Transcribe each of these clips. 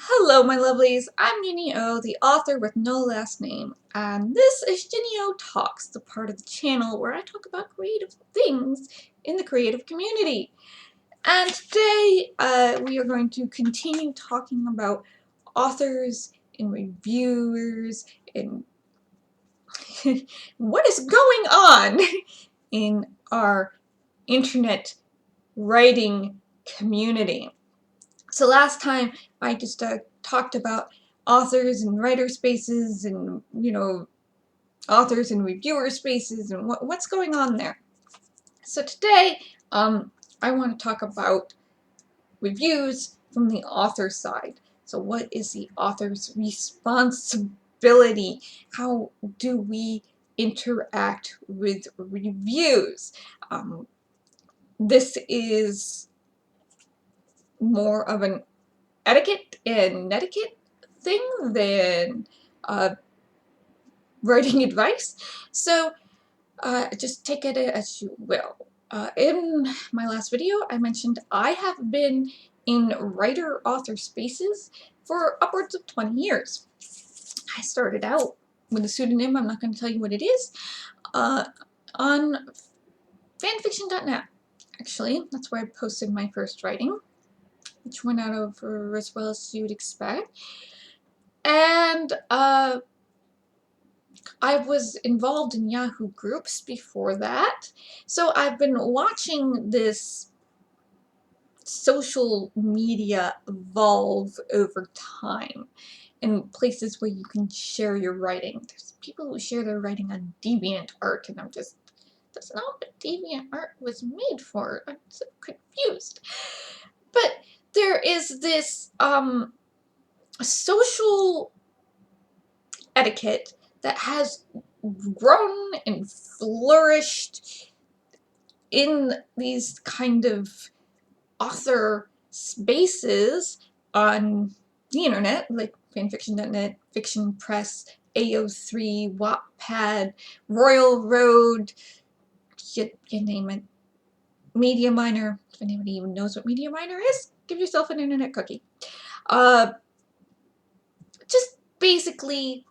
Hello, my lovelies. I'm Ginny O, the author with no last name, and this is Ginny O Talks, the part of the channel where I talk about creative things in the creative community. And today, we are going to continue talking about authors and reviewers and what is going on in our internet writing community. So last time I just talked about authors and writer spaces and, authors and reviewer spaces and what's going on there. So today, I want to talk about reviews from the author side. So what is the author's responsibility? How do we interact with reviews? This is more of an etiquette and netiquette thing than writing advice. So just take it as you will. In my last video, I mentioned I have been in writer-author spaces for upwards of 20 years. I started out with a pseudonym, I'm not going to tell you what it is, on fanfiction.net. Actually, that's where I posted my first writing, which went out over as well as you'd expect. And I was involved in Yahoo groups before that, so I've been watching this social media evolve over time in places where you can share your writing. There's people who share their writing on DeviantArt, and I'm just, that's not what DeviantArt was made for. I'm so confused. But there is this social etiquette that has grown and flourished in these kind of author spaces on the internet, like fanfiction.net, Fiction Press, AO3, Wattpad, Royal Road, you name it. Media Miner, if anybody even knows what Media Miner is, give yourself an internet cookie. Just basically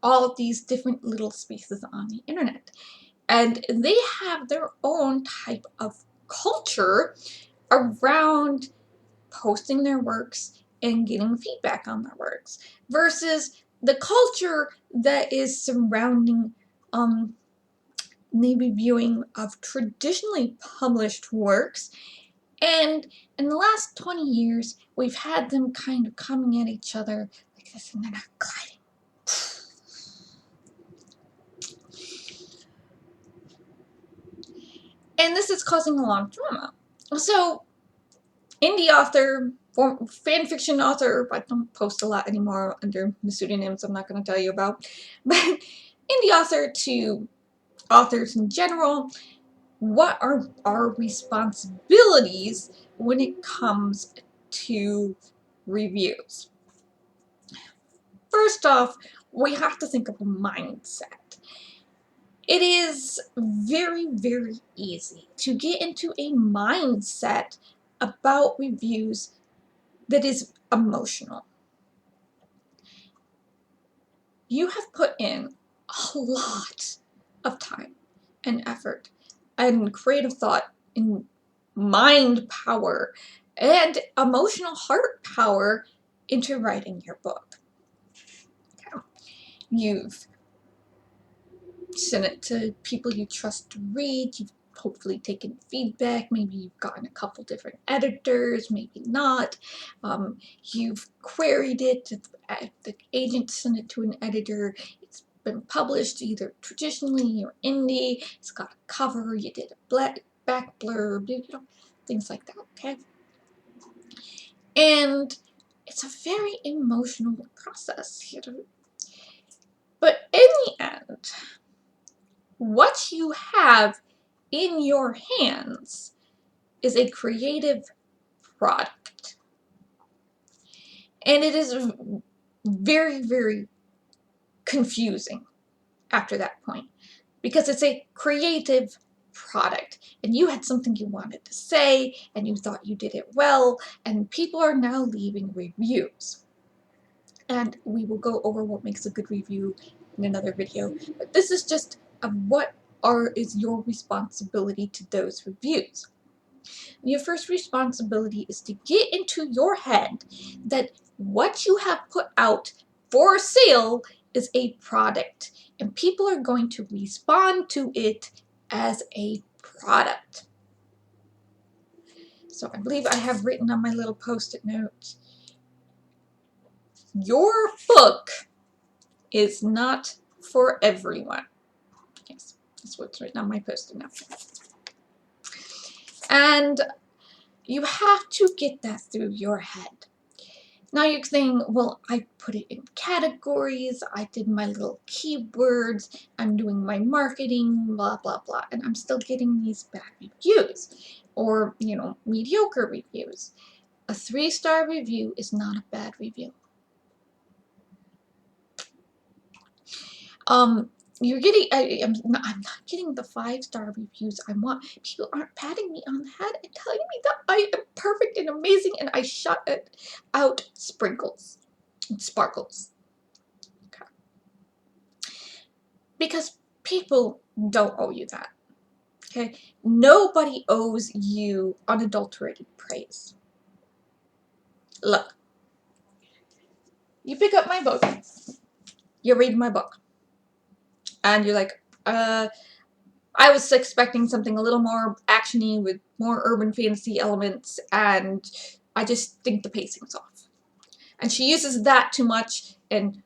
all of these different little spaces on the internet. And they have their own type of culture around posting their works and getting feedback on their works versus the culture that is surrounding the reviewing of traditionally published works. And in the last 20 years, we've had them kind of coming at each other like this, and they're not colliding. And this is causing a lot of drama. So, indie author, fanfiction author, I don't post a lot anymore under the pseudonyms I'm not going to tell you about, but indie author to authors in general, what are our responsibilities when it comes to reviews? First off, we have to think of a mindset. It is very, very easy to get into a mindset about reviews that is emotional. You have put in a lot of time and effort and creative thought and mind power and emotional heart power into writing your book. Okay. You've sent it to people you trust to read, you've hopefully taken feedback, maybe you've gotten a couple different editors, maybe not. You've queried it, the agent sent it to an editor, it's been published either traditionally or indie, it's got a cover, you did a back blurb, things like that, okay? And it's a very emotional process here. But in the end, what you have in your hands is a creative product. And it is very, very confusing after that point because it's a creative product and you had something you wanted to say and you thought you did it well, and people are now leaving reviews. And we will go over what makes a good review in another video, but this is just what is your responsibility to those reviews. Your first responsibility is to get into your head that what you have put out for sale is a product, and people are going to respond to it as a product. So I believe I have written on my little post-it note, your book is not for everyone. Yes, that's what's written on my post-it note. And you have to get that through your head. Now you're saying, well, I put it in categories, I did my little keywords, I'm doing my marketing, blah, blah, blah, and I'm still getting these bad reviews or, mediocre reviews. A 3-star review is not a bad review. You're getting, I'm not getting the 5-star reviews I want. People aren't patting me on the head and telling me that I am perfect and amazing and I shot it out sprinkles and sparkles. Okay. Because people don't owe you that. Okay? Nobody owes you unadulterated praise. Look, you pick up my book, you read my book, and you're like, I was expecting something a little more actiony with more urban fantasy elements, and I just think the pacing was off. And she uses that too much, and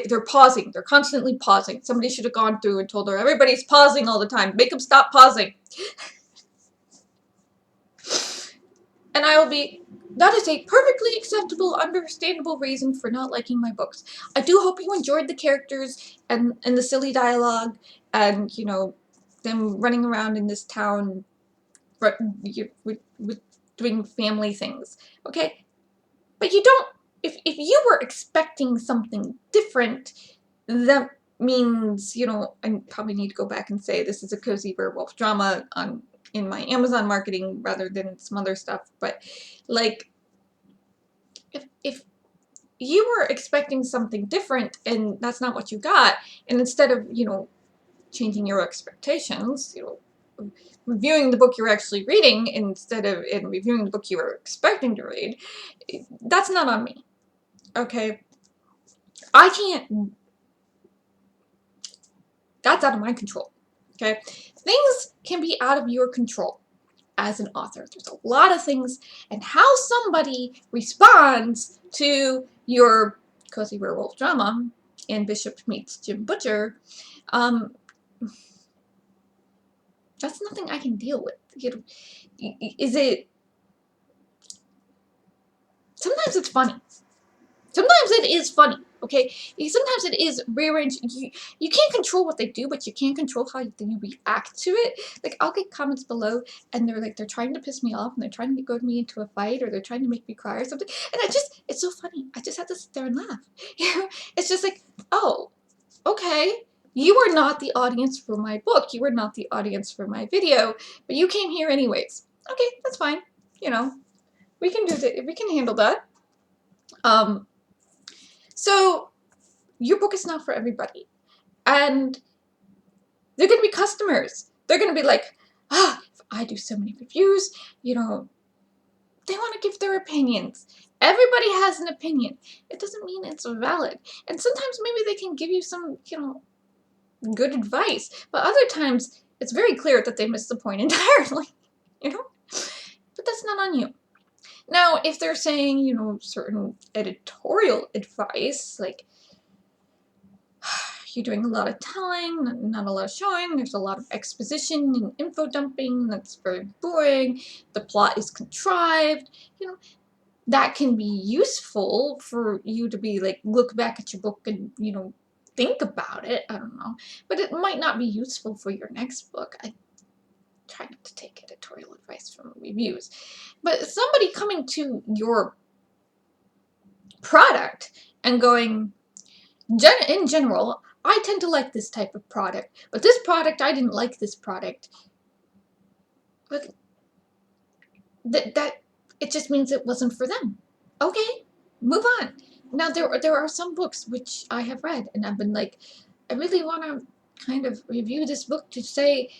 they're pausing. They're constantly pausing. Somebody should have gone through and told her, everybody's pausing all the time. Make them stop pausing. And I will be, that is a perfectly acceptable, understandable reason for not liking my books. I do hope you enjoyed the characters and the silly dialogue and, them running around in this town with doing family things, okay? But you don't, if you were expecting something different, that means, I probably need to go back and say this is a cozy werewolf drama in my Amazon marketing rather than some other stuff, but like, if you were expecting something different and that's not what you got, and instead of, changing your expectations, reviewing the book you're actually reading instead of reviewing the book you were expecting to read, that's not on me, okay? I can't, that's out of my control, okay? Things can be out of your control as an author. There's a lot of things, and how somebody responds to your cozy werewolf drama in Bishop Meets Jim Butcher, that's nothing I can deal with. Is it? Sometimes it's funny. Sometimes it is funny, okay? Sometimes it is rearranged. You can't control what they do, but you can control how you react to it. Like, I'll get comments below, and they're trying to piss me off, and they're trying to go me into a fight, or they're trying to make me cry or something. And it's so funny. I just have to sit there and laugh. It's just like, oh, okay. You are not the audience for my book. You are not the audience for my video, but you came here anyways. Okay, that's fine. We can do that. We can handle that. So your book is not for everybody, and they're going to be customers. They're going to be like, if I do so many reviews, they want to give their opinions. Everybody has an opinion. It doesn't mean it's valid. And sometimes maybe they can give you some, good advice, but other times it's very clear that they missed the point entirely, but that's not on you. Now, if they're saying, certain editorial advice, like, you're doing a lot of telling, not a lot of showing, there's a lot of exposition and info dumping, that's very boring, the plot is contrived, that can be useful for you to be like, look back at your book and, think about it, I don't know, but it might not be useful for your next book. I try not to take editorial advice from reviews, but somebody coming to your product and going, in general, I tend to like this type of product, but this product, I didn't like this product. but that it just means it wasn't for them. Okay, move on. Now there are some books which I have read and I've been like, I really want to kind of review this book to say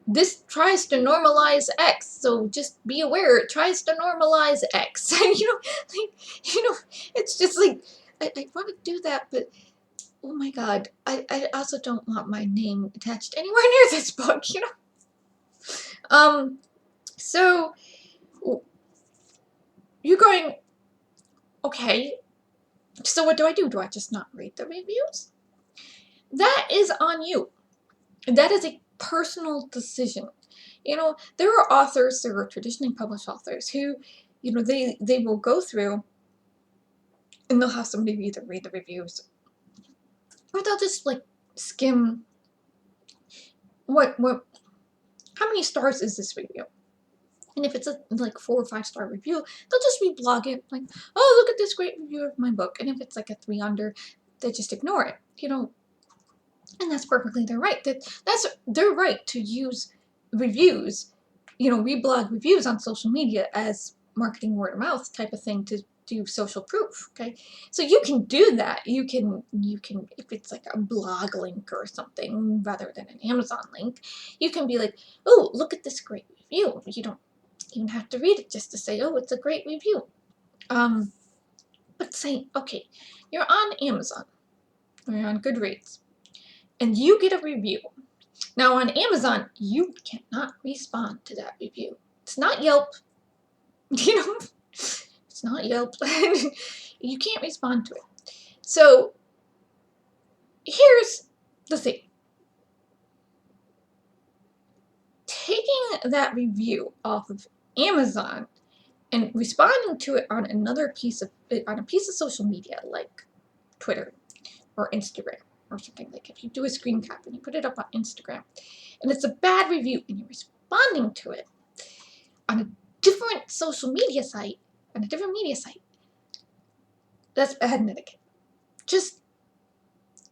this tries to normalize X, so just be aware it tries to normalize X. And it's just like I want to do that, but oh my god, I also don't want my name attached anywhere near this book, So you're going, okay, so what do I do? Do I just not read the reviews? That is on you. That is a personal decision. There are authors, there are traditionally published authors who, they will go through and they'll have somebody either read the reviews or they'll just like skim what how many stars is this review? And if it's a like 4 or 5 star review, they'll just reblog it like, oh, look at this great review of my book. And if it's like a 3 under, they just ignore it, and that's perfectly their right. That's their right to use reviews, reblog reviews on social media as marketing word of mouth type of thing to do social proof. Okay, so you can do that. You can if it's like a blog link or something rather than an Amazon link, you can be like, oh, look at this great review. You don't even have to read it just to say, oh, it's a great review. But say, okay, you're on Amazon or you're on Goodreads and you get a review. Now on Amazon, you cannot respond to that review. It's not Yelp. It's not Yelp. You can't respond to it. So here's the thing. Taking that review off of Amazon and responding to it on a piece of social media like Twitter or Instagram or something, like if you do a screen cap and you put it up on Instagram and it's a bad review and you're responding to it on a different social media site, that's bad etiquette.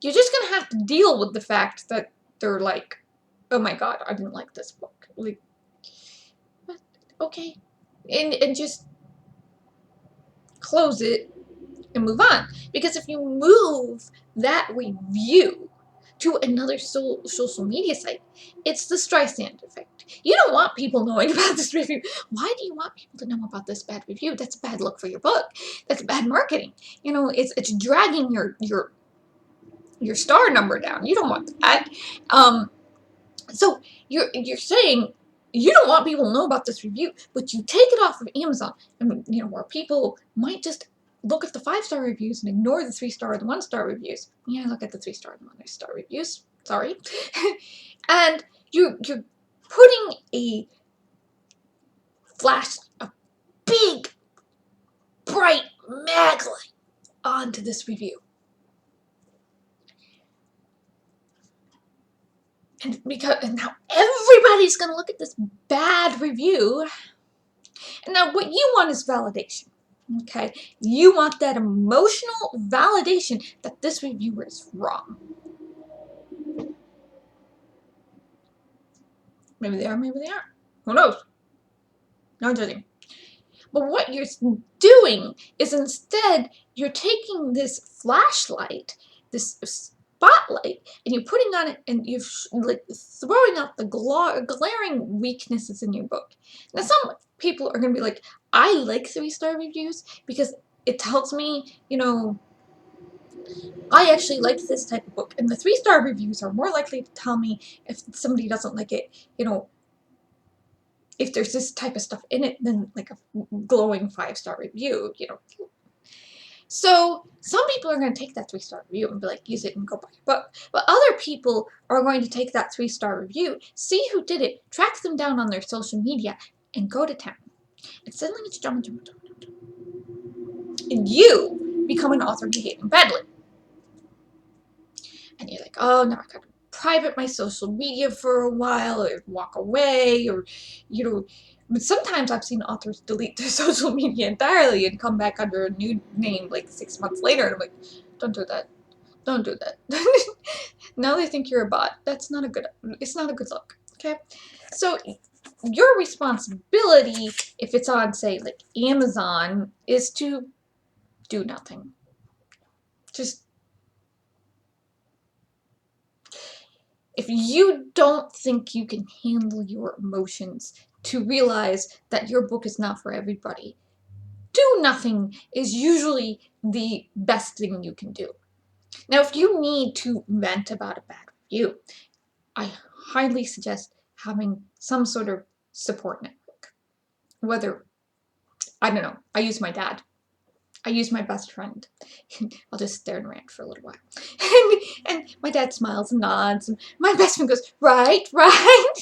You're just gonna have to deal with the fact that they're like, oh my god, I didn't like this book. Like, okay. And just close it and move on. Because if you move that review to another social media site, it's the Streisand effect. You don't want people knowing about this review. Why do you want people to know about this bad review? That's a bad look for your book. That's bad marketing. It's dragging your star number down. You don't want that. So you're saying you don't want people to know about this review, but you take it off of Amazon, and where people might just look at the 5-star reviews and ignore the 3-star and the 1-star reviews. Yeah, look at the 3-star and 1-star reviews. Sorry, and you're putting a big, bright mag light onto this review. And now everybody's going to look at this bad review. And now what you want is validation. Okay? You want that emotional validation that this reviewer is wrong. Maybe they are, maybe they aren't. Who knows? No judging. But what you're doing is instead you're taking this flashlight, this spotlight, and you're putting on it and you're like throwing out the glaring weaknesses in your book. Now some people are going to be like, I like 3-star reviews because it tells me, I actually liked this type of book. And the 3-star reviews are more likely to tell me if somebody doesn't like it, if there's this type of stuff in it than like a glowing 5-star review, So some people are going to take that 3-star review and be like, use it and go buy your book. But other people are going to take that 3-star review, see who did it, track them down on their social media, and go to town. And suddenly it's jump. And you become an author behaving badly. And you're like, oh, now I got to private my social media for a while or walk away or, But sometimes I've seen authors delete their social media entirely and come back under a new name like 6 months later. And I'm like, don't do that. Don't do that. Now they think you're a bot. It's not a good look. Okay? So your responsibility, if it's on, say, like Amazon, is to do nothing. Just, if you don't think you can handle your emotions, to realize that your book is not for everybody, do nothing is usually the best thing you can do. Now, if you need to vent about a bad review, I highly suggest having some sort of support network. Whether, I don't know, I use my dad. I use my best friend. I'll just stare and rant for a little while. And my dad smiles and nods, and my best friend goes, right, right.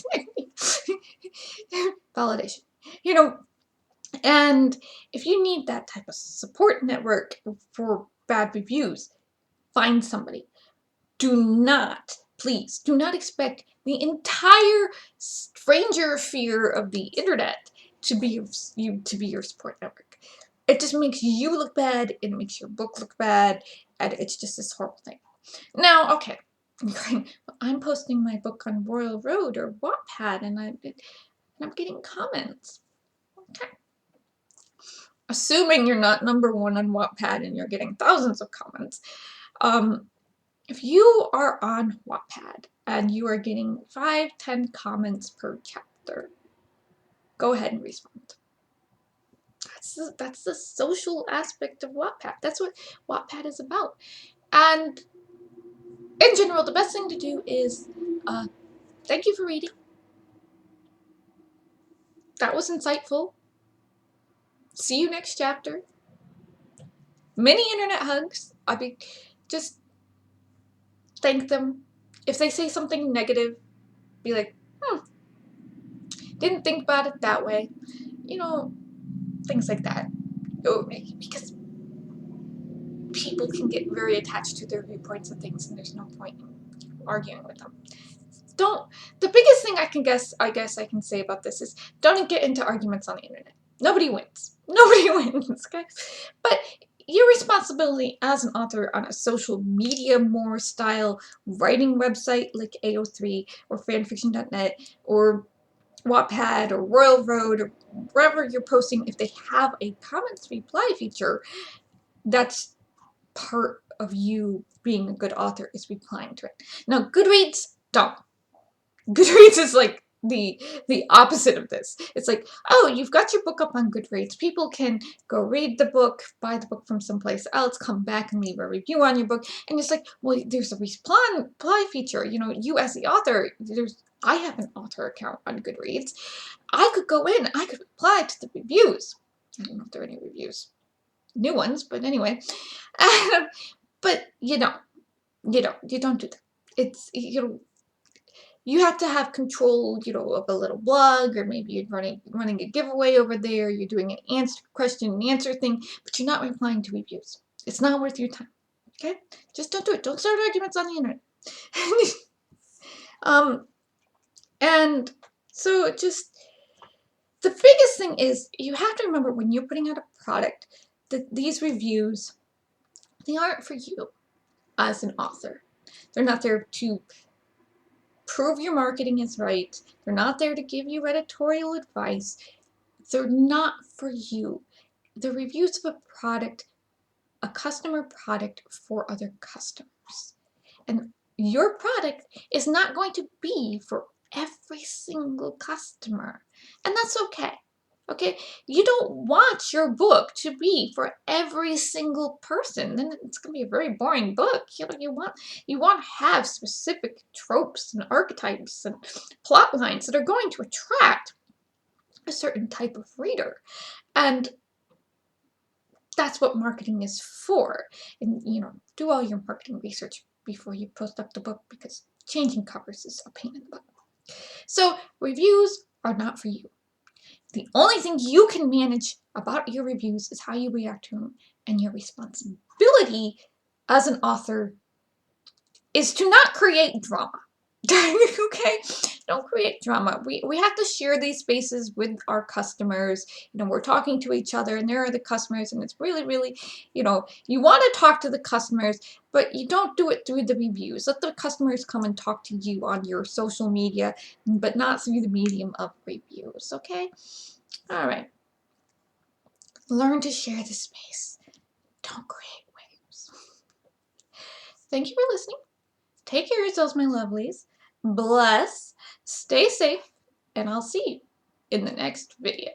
Validation. You know, and if you need that type of support network for bad reviews, find somebody. Do not, please, do not expect the entire stranger sphere of the internet to be your support network. It just makes you look bad, it makes your book look bad, and it's just this horrible thing. Now, okay, I'm posting my book on Royal Road or Wattpad, and I'm getting comments. Okay. Assuming you're not #1 on Wattpad and you're getting thousands of comments, if you are on Wattpad and you are getting 5-10 comments per chapter, go ahead and respond. That's the social aspect of Wattpad. That's what Wattpad is about. And in general, the best thing to do is thank you for reading. That was insightful. See you next chapter. Many internet hugs. Just thank them. If they say something negative, be like, didn't think about it that way. You know, things like that. Because people can get very attached to their viewpoints of things, and there's no point in arguing with them. The biggest thing I guess I can say about this is don't get into arguments on the internet. Nobody wins. Nobody wins, okay? But your responsibility as an author on a social media more style writing website like AO3 or fanfiction.net or Wattpad or Royal Road or wherever you're posting, if they have a comments reply feature, that's part of you being a good author, is replying to it. Now, Goodreads, don't. Goodreads is like the opposite of this. It's like, oh, you've got your book up on Goodreads. People can go read the book, buy the book from someplace else, come back and leave a review on your book. And it's like, well, there's a reply feature. You know, you as the author, I have an author account on Goodreads. I could go in, I could reply to the reviews. I don't know if there are any reviews. New ones, but anyway. But you don't do that. It's, you have to have control, of a little blog, or maybe you're running a giveaway over there, you're doing an question and answer thing, but you're not replying to reviews. It's not worth your time. Okay? Just don't do it. Don't start arguments on the internet. And so just the biggest thing is you have to remember when you're putting out a product that these reviews, they aren't for you as an author. They're not there to prove your marketing is right. They're not there to give you editorial advice. They're not for you. The reviews of a product, a customer product for other customers. And your product is not going to be for every single customer. And that's okay. Okay, you don't want your book to be for every single person. Then it's going to be a very boring book. You want to have specific tropes and archetypes and plot lines that are going to attract a certain type of reader. And that's what marketing is for. And do all your marketing research before you post up the book, because changing covers is a pain in the butt. So reviews are not for you. The only thing you can manage about your reviews is how you react to them, and your responsibility as an author is to not create drama. Okay? Don't create drama. We have to share these spaces with our customers. We're talking to each other and there are the customers, and it's really, really, you want to talk to the customers, but you don't do it through the reviews. Let the customers come and talk to you on your social media, but not through the medium of reviews, okay? All right. Learn to share the space. Don't create waves. Thank you for listening. Take care of yourselves, my lovelies. Bless, stay safe, and I'll see you in the next video.